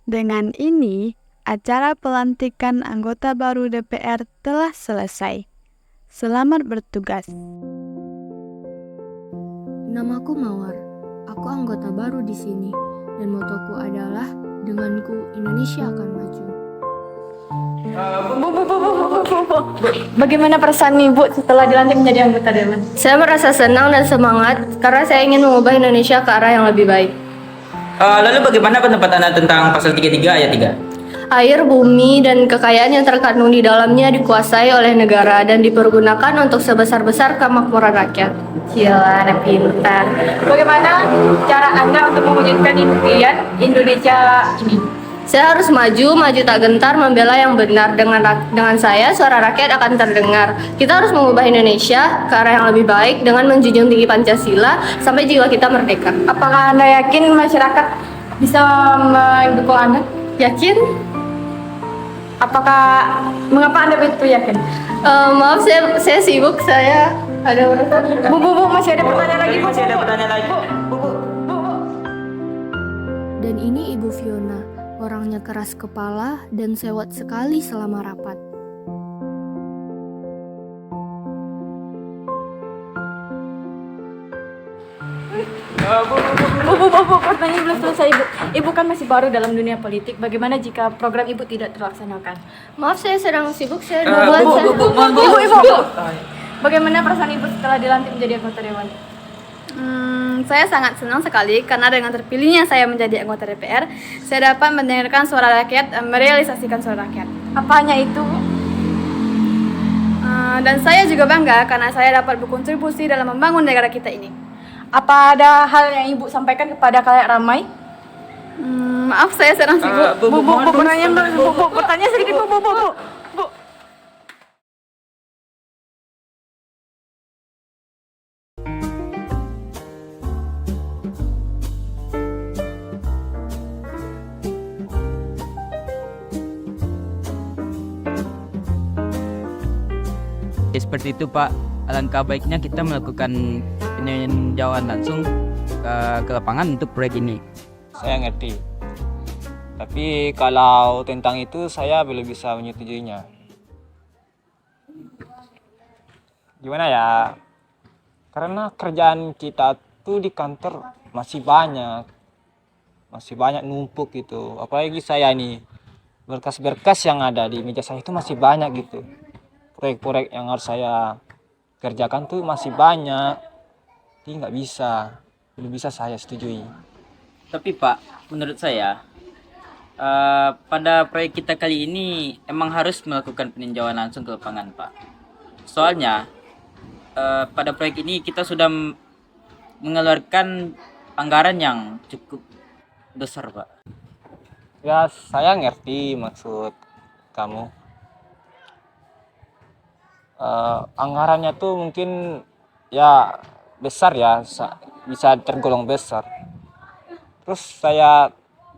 Dengan ini, acara pelantikan anggota baru DPR telah selesai. Selamat bertugas. Namaku Mawar. Aku anggota baru di sini dan motoku adalah denganku Indonesia akan maju. Bagaimana perasaan Ibu setelah dilantik menjadi anggota dewan? Saya merasa senang dan semangat karena saya ingin mengubah Indonesia ke arah yang lebih baik. Lalu bagaimana pendapat Anda tentang pasal 33 ayat 3? Air, bumi, dan kekayaan yang terkandung di dalamnya dikuasai oleh negara dan dipergunakan untuk sebesar-besar kemakmuran rakyat. Gila, anak pintar. Bagaimana cara Anda untuk mewujudkan impian Indonesia ini? Saya harus maju tak gentar membela yang benar. Dengan saya, suara rakyat akan terdengar. Kita harus mengubah Indonesia ke arah yang lebih baik dengan menjunjung tinggi Pancasila sampai jiwa kita merdeka. Apakah Anda yakin masyarakat bisa mendukung Anda? Yakin? Mengapa Anda begitu yakin? Maaf, saya sibuk. Saya ada urusan. Bu, masih ada pertanyaan lagi, Bu. Masih ada pertanyaan lagi. Dan ini Ibu Fiona, orangnya keras kepala dan sewot sekali selama rapat. Bu, pertanyaan belum selesai, Ibu. Ibu kan masih baru dalam dunia politik. Bagaimana jika program Ibu tidak terlaksanakan? Maaf, saya sedang sibuk. Saya 2 bulan. Ibu. Bagaimana perasaan Ibu setelah dilantik menjadi anggota dewan? Saya sangat senang sekali karena dengan terpilihnya saya menjadi anggota DPR, saya dapat mendengarkan suara rakyat dan merealisasikan suara rakyat. Apa hanya itu, Bu? Dan saya juga bangga karena saya dapat berkontribusi dalam membangun negara kita ini. Apa ada hal yang Ibu sampaikan kepada khalayak ramai? Maaf, saya sedang sibuk. Pertanyaan sedikit, Bu. Seperti itu, Pak. Alangkah baiknya kita melakukan peninjauan langsung ke lapangan untuk proyek ini. Saya ngerti. Tapi kalau tentang itu saya belum bisa menyetujuinya. Gimana ya? Karena kerjaan kita tuh di kantor masih banyak. Masih banyak numpuk gitu. Apalagi saya nih, berkas-berkas yang ada di meja saya itu masih banyak gitu. Proyek-proyek yang harus saya kerjakan tuh masih banyak. Jadi belum bisa saya setujui. Tapi Pak, menurut saya pada proyek kita kali ini emang harus melakukan peninjauan langsung ke lapangan, Pak. Soalnya pada proyek ini kita sudah mengeluarkan anggaran yang cukup besar, Pak. Ya, saya ngerti maksud kamu. Anggarannya tuh mungkin ya besar ya, bisa tergolong besar. Terus saya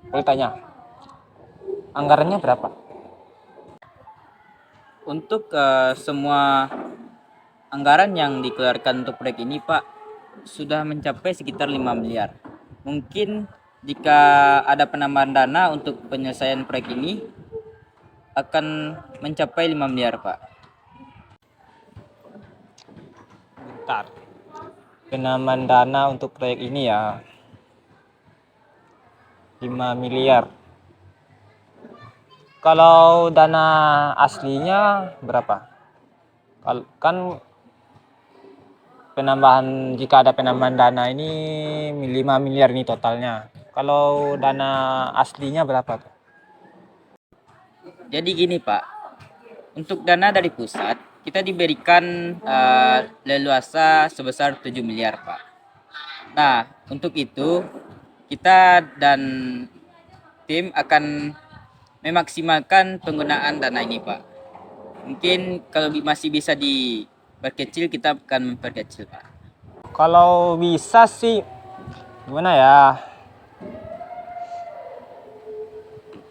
boleh tanya, anggarannya berapa? Untuk semua anggaran yang dikeluarkan untuk proyek ini, Pak, sudah mencapai sekitar 5 miliar. Mungkin jika ada penambahan dana untuk penyelesaian proyek ini akan mencapai 5 miliar, Pak. Bentar. Penambahan dana untuk proyek ini ya 5 miliar. Kalau dana aslinya berapa? Kan jika ada penambahan dana ini 5 miliar ini totalnya. Kalau dana aslinya berapa tuh? Jadi gini, Pak, untuk dana dari pusat kita diberikan leluasa sebesar 7 miliar, Pak. Nah, untuk itu kita dan tim akan memaksimalkan penggunaan dana ini, Pak. Mungkin kalau masih bisa diperkecil, kita akan memperkecil, Pak. Kalau bisa sih gimana ya?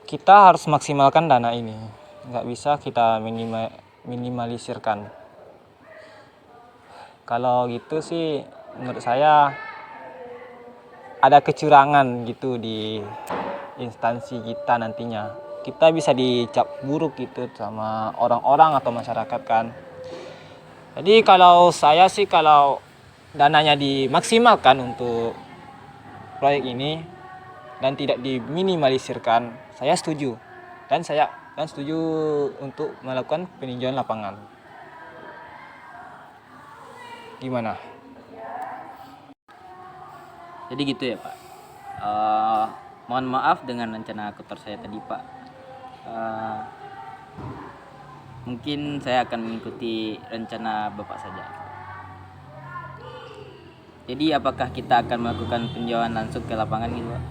Kita harus maksimalkan dana ini. Nggak bisa kita minimalisirkan. Kalau gitu sih menurut saya ada kecurangan gitu di instansi kita nantinya. Kita bisa dicap buruk gitu sama orang-orang atau masyarakat kan. Jadi kalau saya sih, kalau dananya dimaksimalkan untuk proyek ini dan tidak diminimalisirkan, saya setuju. Dan setuju untuk melakukan peninjauan lapangan. Gimana? Jadi gitu ya Pak. Mohon maaf dengan rencana kotor saya tadi Pak. Mungkin saya akan mengikuti rencana Bapak saja. Jadi apakah kita akan melakukan peninjauan langsung ke lapangan gitu Pak?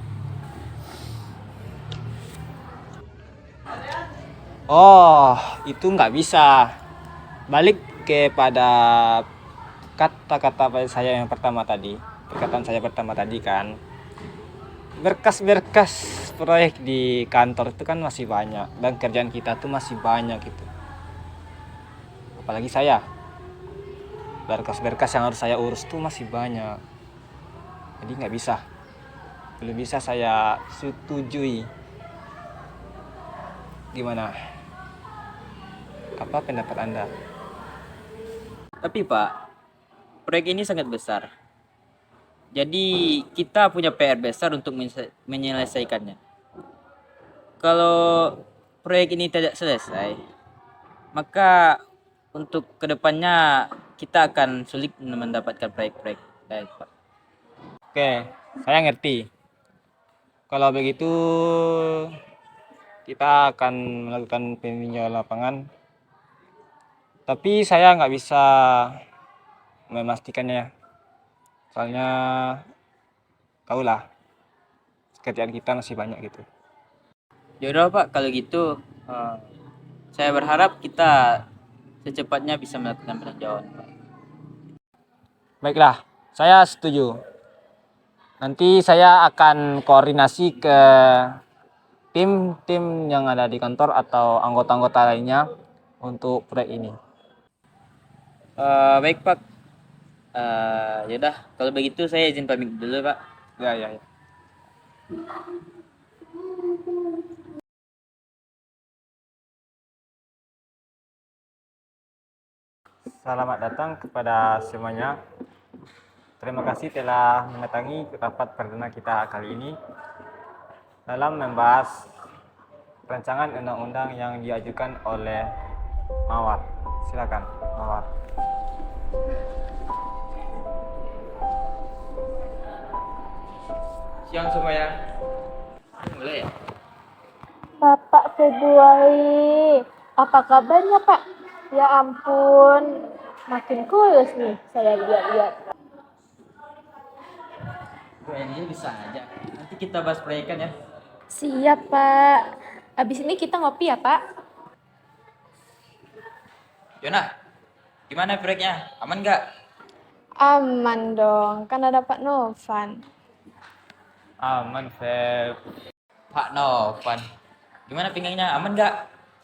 Oh, itu nggak bisa. Balik kepada kata-kata saya yang pertama tadi. Perkataan saya pertama tadi kan. Berkas-berkas proyek di kantor itu kan masih banyak. Dan kerjaan kita tuh masih banyak gitu. Apalagi saya. Berkas-berkas yang harus saya urus tuh masih banyak. Jadi nggak bisa. Belum bisa saya setujui. Gimana? Apa pendapat Anda? Tapi Pak, proyek ini sangat besar. Jadi kita punya PR besar untuk menyelesaikannya. Kalau proyek ini tidak selesai, maka untuk kedepannya kita akan sulit mendapatkan proyek-proyek lain Pak. Oke, saya ngerti. Kalau begitu kita akan melakukan peninjauan lapangan. Tapi saya nggak bisa memastikannya. Soalnya tahulah kerjaan kita masih banyak gitu. Yaudah Pak, kalau gitu saya berharap kita secepatnya bisa melakukan peninjauan Pak. Baiklah, saya setuju. Nanti saya akan koordinasi ke tim-tim yang ada di kantor atau anggota-anggota lainnya untuk proyek ini. Baik Pak, yaudah kalau begitu saya izin pamit dulu Pak. Ya. Selamat datang kepada semuanya. Terima kasih telah mendatangi rapat perdana kita kali ini dalam membahas rancangan undang-undang yang diajukan oleh Mawar. Silakan, Mawar. Siang semuanya. Mulai ya? Bapak Februari, apa kabarnya Pak? Ya ampun, makin kurus nih saya lihat-lihat. Bu Angel bisa aja. Nanti kita bahas proyekan ya. Siap Pak. Abis ini kita ngopi ya Pak? Yona, gimana proyeknya? Aman nggak? Aman dong, kan ada Pak Novan. Aman, Feb. Pak Novan. Gimana pinggangnya? Aman nggak?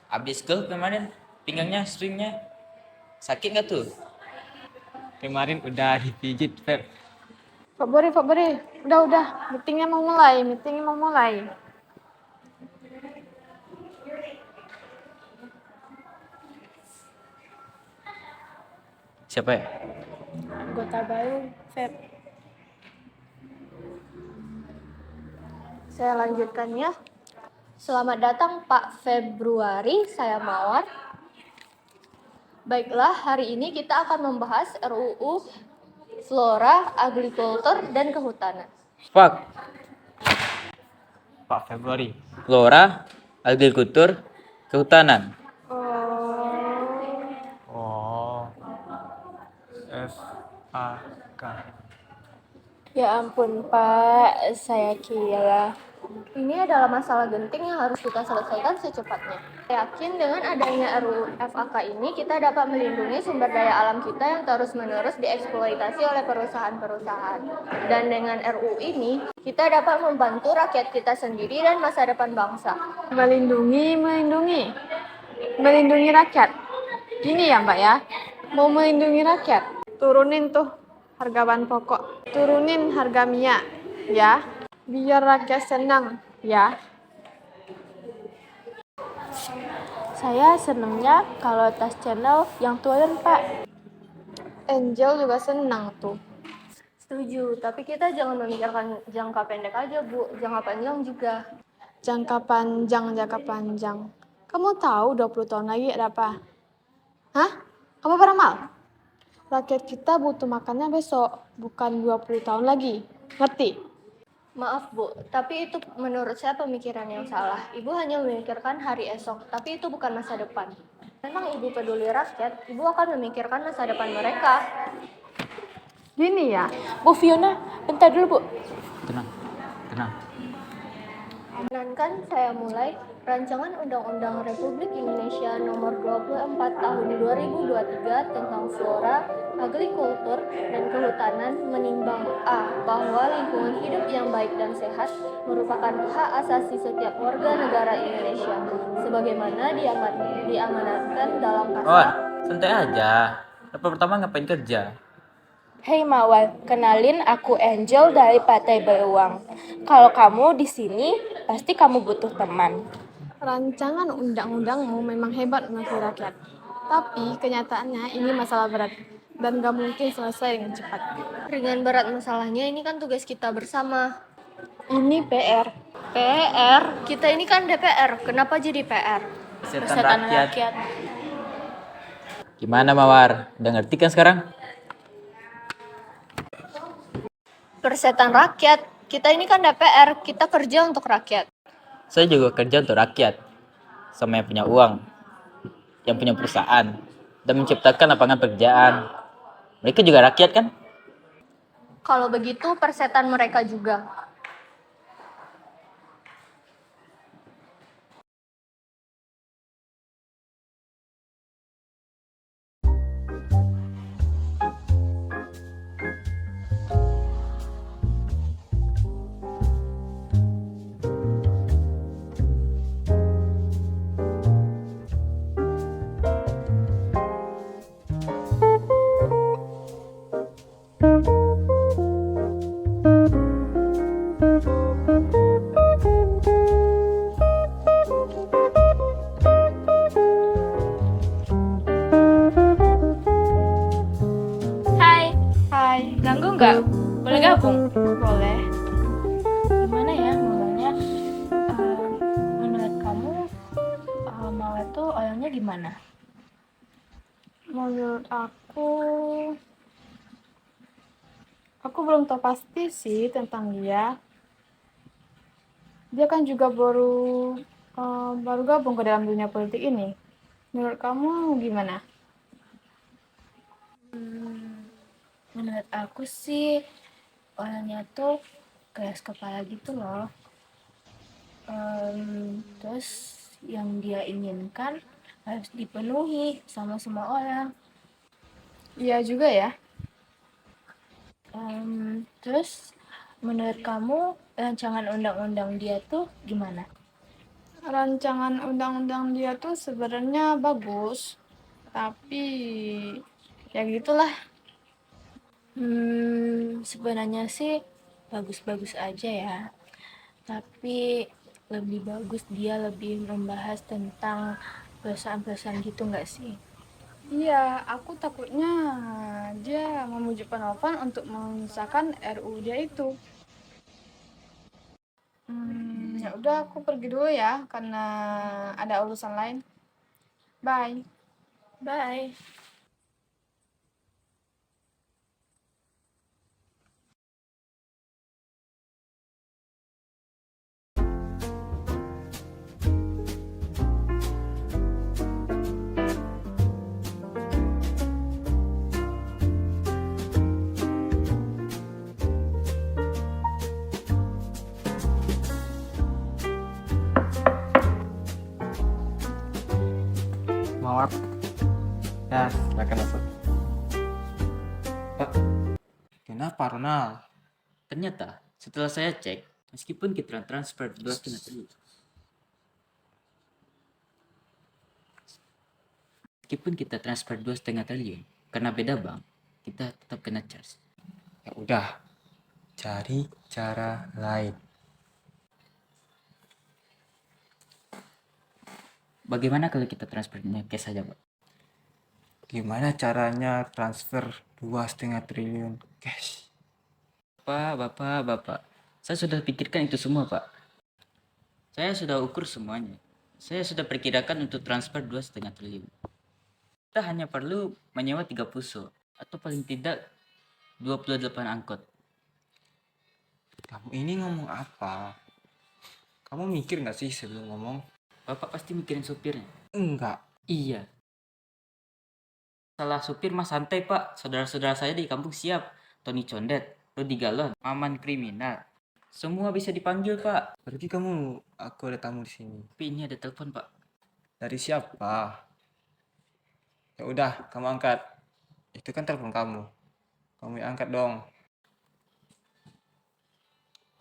Abis golf kemarin pinggangnya, stringnya sakit nggak tuh? Kemarin udah dipijit, Feb. Pak Bori, udah, meetingnya mau mulai. Siapa ya? Anggota baru, Feb. Saya lanjutkan ya. Selamat datang Pak Februari, saya Mawar. Baiklah, hari ini kita akan membahas RUU Flora, Agrikultur, dan Kehutanan. Pak Februari. Flora, Agrikultur, Kehutanan. Oh. FAK. Ya ampun Pak, saya kira ini adalah masalah genting yang harus kita selesaikan secepatnya. Saya yakin dengan adanya RUU FAK ini kita dapat melindungi sumber daya alam kita yang terus-menerus dieksploitasi oleh perusahaan-perusahaan. Dan dengan RUU ini kita dapat membantu rakyat kita sendiri dan masa depan bangsa. Melindungi rakyat. Gini ya Mbak ya, mau melindungi rakyat, turunin tuh harga bahan pokok, turunin harga minyak, ya, biar rakyat senang, ya. Saya senangnya kalau tas channel yang turun, Pak. Angel juga senang tuh. Setuju, tapi kita jangan memikirkan jangka pendek aja, Bu. Jangka panjang juga. Jangka panjang. Kamu tahu 20 tahun lagi ada apa? Hah? Kamu beramal? Rakyat kita butuh makannya besok, bukan 20 tahun lagi. Ngerti? Maaf, Bu, tapi itu menurut saya pemikiran yang salah. Ibu hanya memikirkan hari esok, tapi itu bukan masa depan. Memang Ibu peduli rakyat, Ibu akan memikirkan masa depan mereka. Gini ya, Bu Fiona, bentar dulu, Bu. Tenang, tenang. Perkenankan saya mulai Rancangan Undang-Undang Republik Indonesia Nomor 24 Tahun 2023 tentang Flora, Agrikultur, dan Kehutanan menimbang A. Bahwa lingkungan hidup yang baik dan sehat merupakan hak asasi setiap warga negara Indonesia, sebagaimana diamanatkan dalam Mawar, pasal. santai aja. Lepas pertama ngapain kerja? Hei Mawar, kenalin aku Angel dari Partai Beruang. Kalau kamu di sini, pasti kamu butuh teman. rancangan undang-undangmu memang hebat mengasih rakyat. Tapi kenyataannya ini masalah berat dan gak mungkin selesai dengan cepat. Ringan berat masalahnya ini kan tugas kita bersama. Ini PR. PR? Kita ini kan DPR, kenapa jadi PR? Kesehatan rakyat. Gimana Mawar? Udah ngerti kan sekarang? Persetan rakyat. Kita ini kan DPR, kita kerja untuk rakyat. Saya juga kerja untuk rakyat. Sama yang punya uang, yang punya perusahaan, dan menciptakan lapangan pekerjaan. Mereka juga rakyat kan? Kalau begitu persetan mereka juga. Hai, ganggu nggak? Boleh gabung? Boleh. Gimana ya Mawarnya? Menurut kamu, Mawar tuh orangnya gimana? Menurut aku belum tahu pasti sih tentang dia. Dia kan juga baru gabung ke dalam dunia politik ini. Menurut kamu gimana? Menurut aku sih orangnya tuh keras kepala gitu loh. Terus yang dia inginkan harus dipenuhi sama semua orang. Iya juga ya. Terus menurut kamu rancangan undang-undang dia tuh gimana? Rancangan undang-undang dia tuh sebenarnya bagus, tapi ya gitulah. Sebenarnya sih bagus-bagus aja ya. Tapi lebih bagus dia lebih membahas tentang perusahaan-perusahaan gitu nggak sih? Iya, aku takutnya dia memujuk Novan untuk mengesahkan RUU dia itu. Ya udah aku pergi dulu ya karena ada urusan lain. Bye. Bye. Mawar. Ya, silakan masuk. Kenapa Ronald? Ternyata setelah saya cek, meskipun kita transfer 2,5 triliun, karena beda bank, kita tetap kena charge. Ya udah, cari cara lain. Bagaimana kalau kita transfernya cash saja, Pak? Gimana caranya transfer 2,5 triliun cash? Bapak. Saya sudah pikirkan itu semua, Pak. Saya sudah ukur semuanya. Saya sudah perkirakan untuk transfer 2,5 triliun. Kita hanya perlu menyewa 3 puso atau paling tidak 28 angkot. Kamu ini ngomong apa? Kamu mikir nggak sih sebelum ngomong? Bapak pasti mikirin supirnya. Enggak. Iya. Salah supir mah santai, Pak. Saudara-saudara saya di kampung siap. Tony Condet, Rudy Galon, Maman kriminal. Semua bisa dipanggil, Pak. Berarti kamu, aku ada tamu di sini. Tapi ini ada telepon, Pak. Dari siapa? Ya udah, kamu angkat. Itu kan telepon kamu. Kamu yang angkat dong.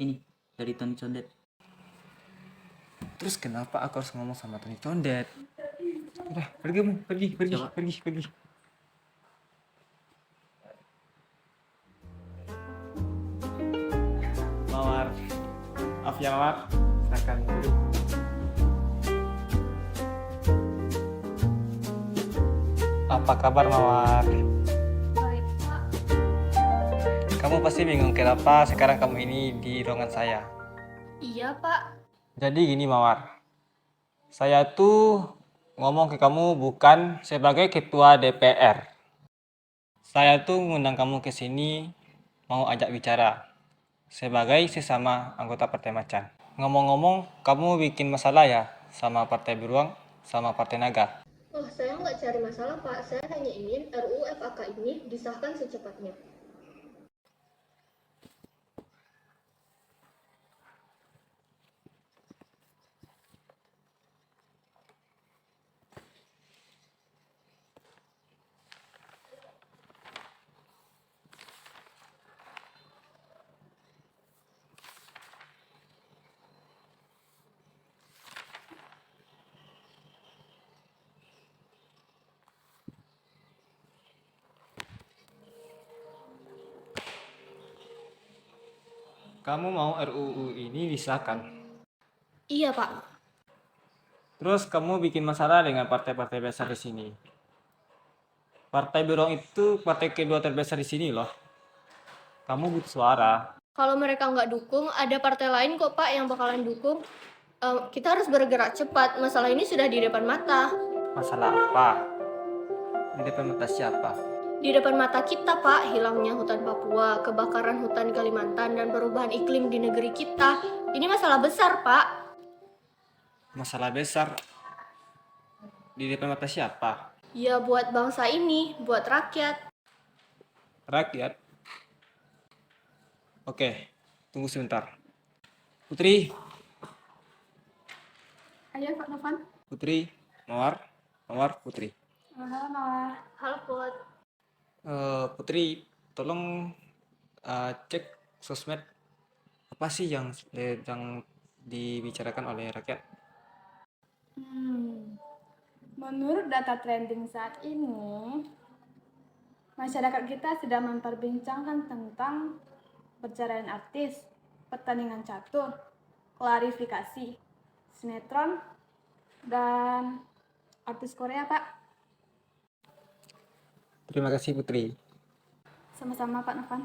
Ini dari Tony Condet. Terus kenapa aku harus ngomong sama Tony Condet? Udah, pergi kamu, pergi. Mawar, maaf ya Mawar, silakan duduk. Apa kabar Mawar? Baik, Pak. Kamu pasti bingung kenapa sekarang kamu ini di ruangan saya. Iya, Pak. Jadi gini Mawar, saya tuh ngomong ke kamu bukan sebagai ketua DPR. Saya tuh ngundang kamu ke sini mau ajak bicara sebagai sesama anggota Partai Macan. Ngomong-ngomong, kamu bikin masalah ya sama Partai Beruang sama Partai Naga. Oh, saya nggak cari masalah, Pak. Saya hanya ingin RUU FAK ini disahkan secepatnya. Kamu mau RUU ini disahkan. Iya, Pak. Terus kamu bikin masalah dengan partai-partai besar di sini. Partai Beruang itu partai kedua terbesar di sini loh. Kamu butuh suara. Kalau mereka nggak dukung, ada partai lain kok, Pak, yang bakalan dukung. Kita harus bergerak cepat. Masalah ini sudah di depan mata. Masalah apa? Di depan mata siapa? Di depan mata kita, Pak, hilangnya hutan Papua, kebakaran hutan Kalimantan, dan perubahan iklim di negeri kita. Ini masalah besar, Pak. Masalah besar di depan mata siapa? Ya buat bangsa ini, buat rakyat. Rakyat. Oke, tunggu sebentar. Putri, Ayo Pak Novan. Putri, Mawar, Putri. Halo Mawar. Halo, Put. Putri, tolong cek sosmed apa sih yang dibicarakan oleh rakyat? Menurut data trending saat ini, masyarakat kita sedang memperbincangkan tentang perceraian artis, pertandingan catur, klarifikasi, sinetron, dan artis Korea, Pak. Terima kasih Putri. Sama-sama, Pak Novan.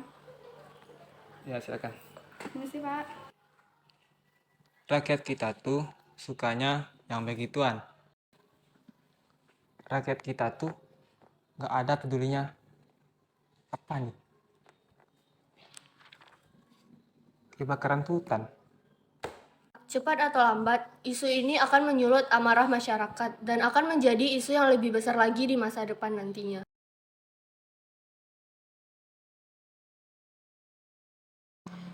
Ya, silakan. Terima kasih, Pak. Rakyat kita tuh sukanya yang begituan. Rakyat kita tuh nggak ada pedulinya. Apa nih? Kebakaran hutan. Cepat atau lambat, isu ini akan menyulut amarah masyarakat dan akan menjadi isu yang lebih besar lagi di masa depan nantinya.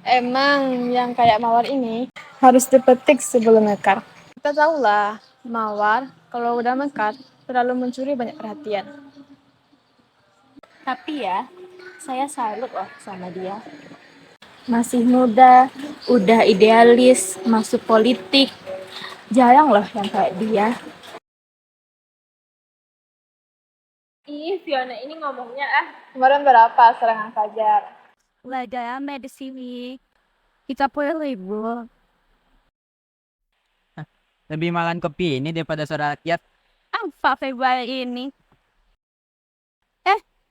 Emang yang kayak mawar ini harus dipetik sebelum mekar. Kita tahulah, mawar kalau udah mekar terlalu mencuri banyak perhatian. Tapi ya, saya salut loh sama dia. Masih muda, udah idealis, masuk politik. Jarang loh yang kayak dia. Ih, Fiona ini ngomongnya Kemarin berapa serangan fajar? Belajar di sini. Kita boleh libur. lebih makan kopi ini daripada suara rakyat. Apa Februari ini?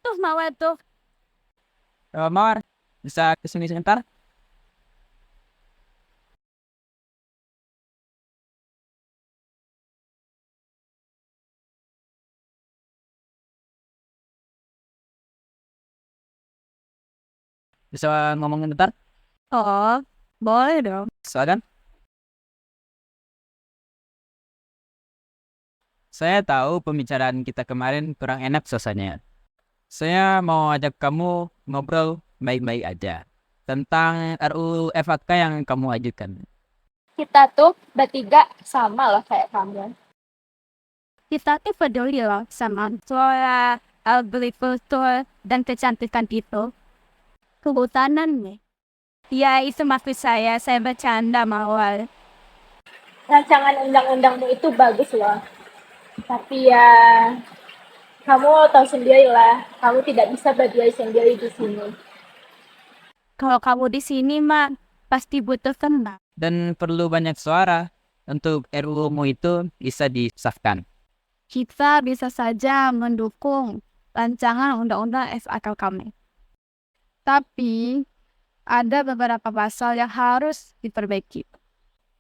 Tuh Mawar tuh. Mawar, bisa kesini sebentar? Bisa ngomongin bentar? Oh, boleh dong. Silakan. Saya tahu pembicaraan kita kemarin kurang enak suasananya. Saya mau ajak kamu ngobrol baik-baik aja tentang RUU FHK yang kamu ajukan. Kita tuh bertiga sama loh kayak kamu. Kita tuh peduli loh sama suara agrikultur dan kecantikan itu. Kehutanan nih. Ya, itu maksud saya bercanda Mawar. Rancangan undang-undangmu itu bagus loh. Tapi ya, kamu tahu sendiri lah, kamu tidak bisa berdiri sendiri di sini. Kalau kamu di sini mah pasti butuh tenang. Dan perlu banyak suara untuk RUU-mu itu bisa disahkan. Kita bisa saja mendukung rancangan undang-undang FAK kami. Tapi ada beberapa pasal yang harus diperbaiki.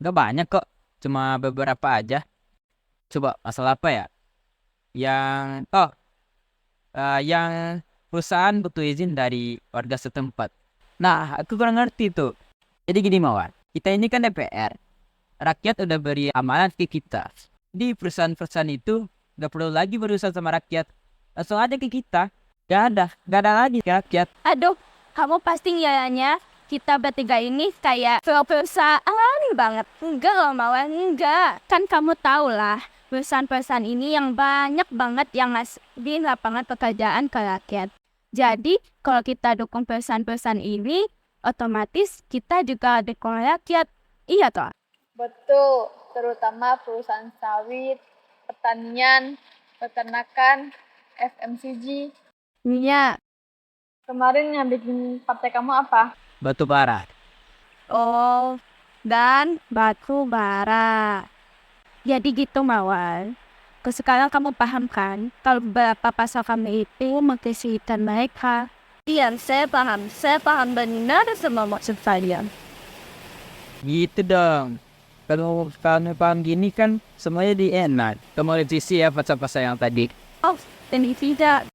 Gak banyak kok, cuma beberapa aja. Coba masalah apa ya? Yang perusahaan butuh izin dari warga setempat. Nah, aku kurang ngerti tuh. Jadi gini Mawar, kita ini kan DPR. Rakyat udah beri amanat ke kita. Di perusahaan-perusahaan itu gak perlu lagi berurusan sama rakyat. Langsung aja ke kita. Gak ada lagi ke rakyat. Aduh, kamu pasti ngiranya kita bertiga ini kayak perusahaan banget. Enggak loh Mawar, enggak. Kan kamu tahu lah, perusahaan-perusahaan ini yang banyak banget yang ngasihin lapangan pekerjaan ke rakyat. Jadi, kalau kita dukung perusahaan-perusahaan ini, otomatis kita juga dukung rakyat. Iya toh? Betul, terutama perusahaan sawit, pertanian, peternakan, FMCG. Iya. Kemarin yang bikin partai kamu apa? Batu bara. Oh, dan batu bara. Jadi gitu Mawar. Sekarang kamu paham kan kalau beberapa pasal kami itu mengkrisihkan mereka. Iya, saya paham. Saya paham benar semua maksud kalian. Gitu dong. Kalau kalian paham gini kan semuanya di enak. Kamu revisi ya pasal-pasal yang tadi. Oh, dan tidak.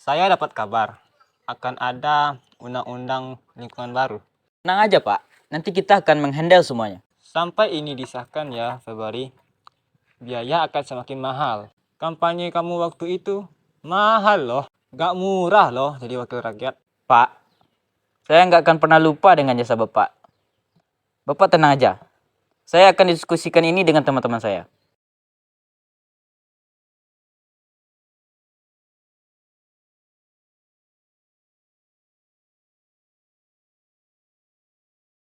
Saya dapat kabar akan ada undang-undang lingkungan baru. Tenang aja Pak, nanti kita akan menghandle semuanya. Sampai ini disahkan ya Februari, biaya akan semakin mahal. Kampanye kamu waktu itu mahal loh, gak murah loh jadi wakil rakyat. Pak, saya nggak akan pernah lupa dengan jasa Bapak. Bapak tenang aja, saya akan diskusikan ini dengan teman-teman saya.